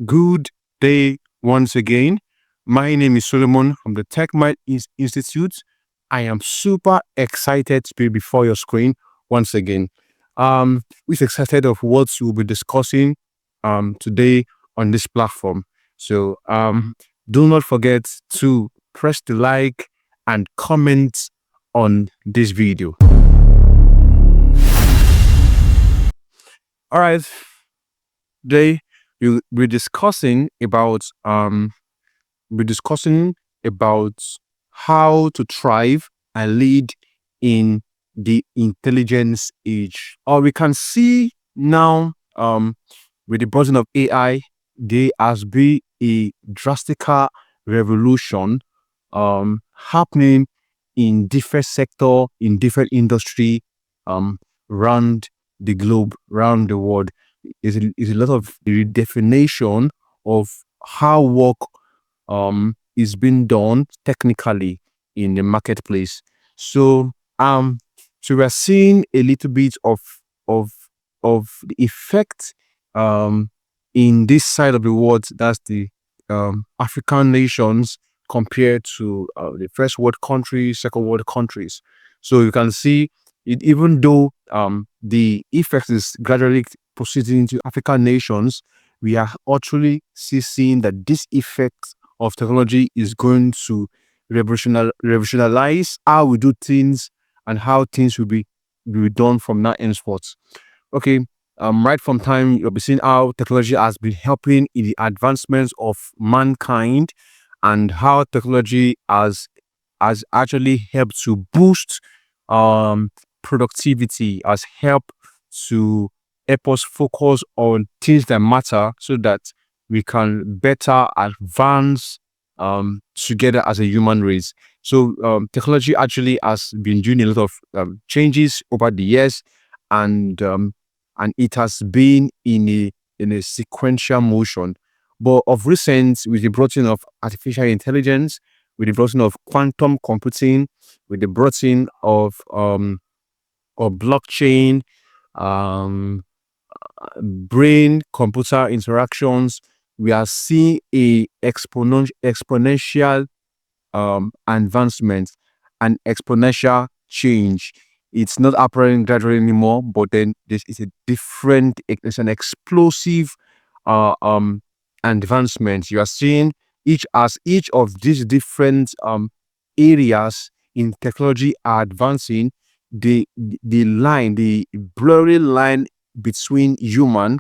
Good day once again. My name is Solomon from the Techminds Institute. I am super excited to be before your screen once again. We're excited of what we'll be discussing today on this platform. So do not forget to press the like and comment on this video. All right, today we'll be discussing about how to thrive and lead in the intelligence age. Or we can see now with the buzzing of AI, there has been a drastic revolution happening in different sector, in different industry, um, around the globe, around the world. Is a lot of the redefinition of how work is being done technically in the marketplace. So um so we're seeing a little bit of the effect in this side of the world, that's the African nations compared to the first world countries, second world countries. So you can see it, even though the effect is gradually proceeding into African nations, we are actually seeing that this effect of technology is going to revolutionize how we do things and how things will be done from now henceforth. Okay, right from time you'll be seeing how technology has been helping in the advancements of mankind, and how technology has actually helped to boost um productivity, has helped to help us focus on things that matter so that we can better advance together as a human race. So technology actually has been doing a lot of changes over the years, and it has been in a sequential motion. But of recent, with the brought in of artificial intelligence, with the brought in of quantum computing, with the brought in of blockchain, um, brain computer interactions, we are seeing a exponential advancement and exponential change. It's not happening gradually anymore, but then this is a different, it's an explosive uh, um, advancement. You are seeing each of these different areas in technology are advancing, the blurry line between the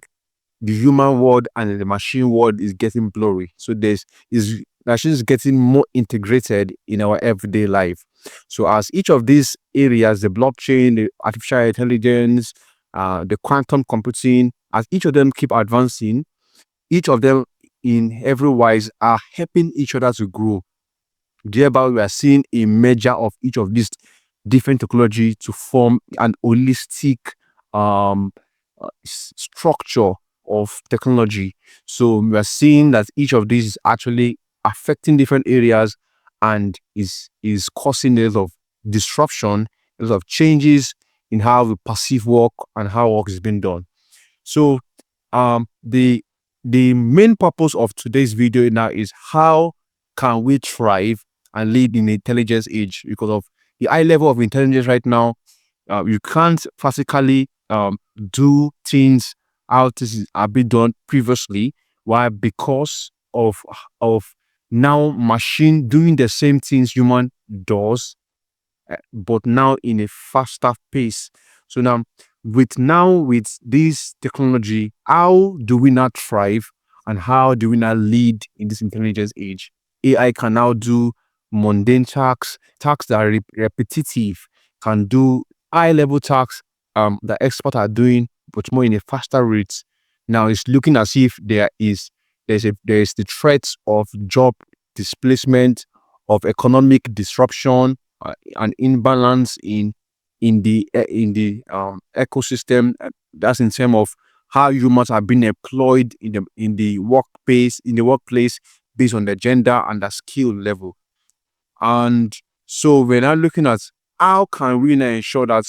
human world and the machine world is getting blurry. So there's is machine is getting more integrated in our everyday life. So as each of these areas, the blockchain, the artificial intelligence, the quantum computing, as each of them keep advancing, each of them in every wise are helping each other to grow. Thereby, we are seeing a merger of each of these different technology to form an holistic um, structure of technology. So we are seeing that each of these is actually affecting different areas, and is causing a lot of disruption, a lot of changes in how we perceive work and how work is being done. So the main purpose of today's video now is how can we thrive and lead in the intelligence age, because of the high level of intelligence right now. You can't practically do things how things have been done previously. Why? Because of now machine doing the same things human does, but now in a faster pace. So now with this technology, how do we not thrive and how do we not lead in this intelligence age? AI can now do mundane tasks that are repetitive, can do high level tasks that experts are doing, but more in a faster rate. Now it's looking as if there is the threat of job displacement, of economic disruption, an imbalance in the ecosystem. That's in terms of how humans are being employed in the workplace based on their gender and their skill level. And so we're now looking at how can we now ensure that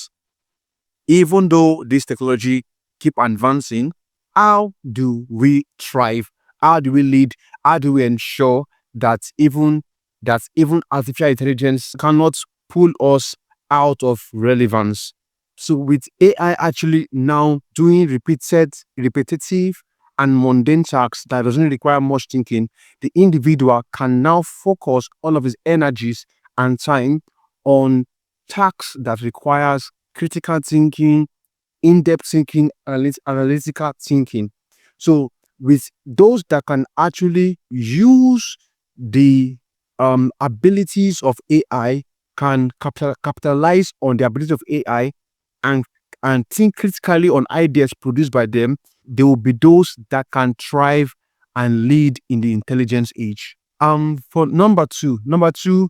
even though this technology keep advancing, how do we thrive How do we lead? How do we ensure that even artificial intelligence cannot pull us out of relevance? So with AI actually now doing repetitive and mundane tasks that doesn't require much thinking, the individual can now focus all of his energies and time on tasks that requires critical thinking, in-depth thinking, analytical thinking. So with those that can actually use the abilities of AI, can capitalize on the ability of AI and think critically on ideas produced by them, there will be those that can thrive and lead in the intelligence age. For number two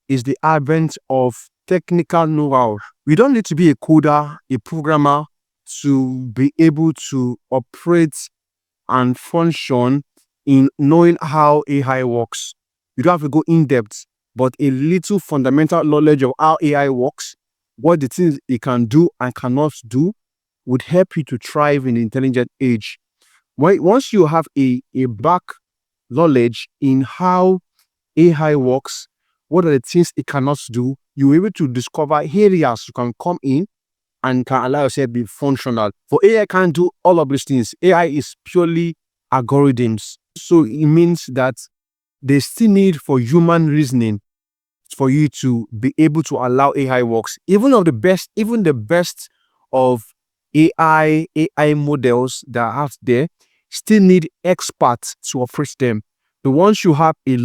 is the advent of technical know-how. We don't need to be a coder, a programmer to be able to operate and function in knowing how AI works. You don't have to go in depth, but a little fundamental knowledge of how AI works, what the things it can do and cannot do, would help you to thrive in the intelligent age. Once you have a back knowledge in how AI works, what are the things it cannot do, you're able to discover areas you can come in and can allow yourself to be functional. For AI can't do all of these things. AI is purely algorithms. So it means that there's still need for human reasoning for you to be able to allow AI works. Even the best of AI models that are out there still need experts to operate them. So once you have a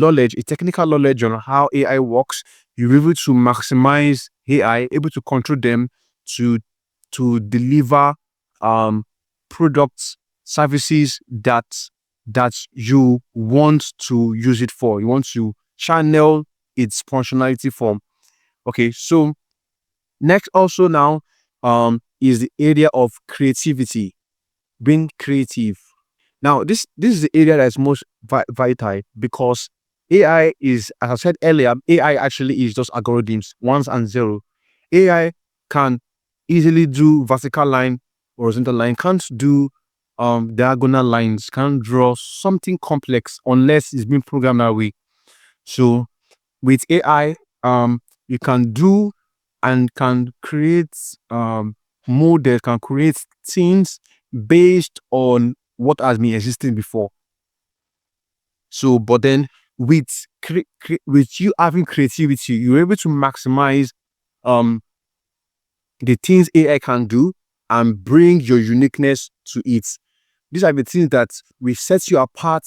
technical knowledge on how AI works, you're able to maximize AI, able to control them to deliver um products, services that you want to use it for. You want to channel its functionality form. Okay, so next also now is the area of creativity, being creative. Now this is the area that's most vital, because AI is, as I said earlier, AI actually is just algorithms, ones and zero. AI can easily do vertical line, horizontal line, can't do diagonal lines, can't draw something complex unless it's been programmed that way. So with AI, you can do and can create models, can create things based on what has been existing before. So, but then with with you having creativity, you're able to maximize um the things AI can do and bring your uniqueness to it. These are the things that will set you apart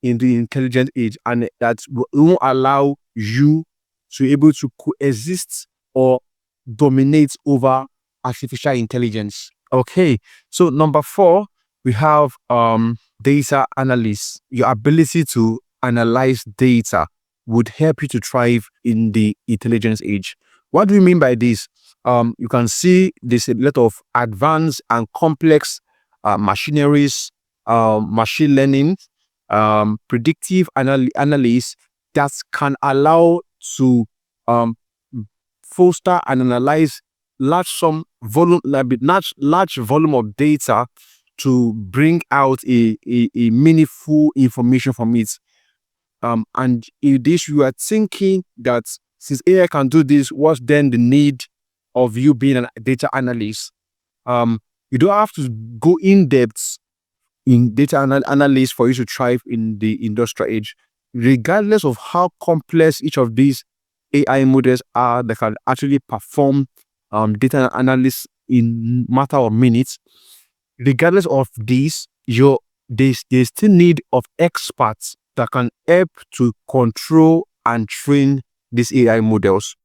in the intelligent age, and that won't allow you to be able to coexist or dominate over artificial intelligence. Okay, so number four, we have data analysis. Your ability to analyze data would help you to thrive in the intelligence age. What do we mean by this? You can see there's a lot of advanced and complex machineries, machine learning, predictive analysis that can allow to um, foster and analyze large volume of data to bring out a meaningful information from it. And in this, you are thinking that since AI can do this, what's then the need of you being a data analyst? You don't have to go in depth in data analysis for you to thrive in the industrial age. Regardless of how complex each of these AI models are, that can actually perform data analysis in matter of minutes. Regardless of this, there's still need of experts that can help to control and train these AI models.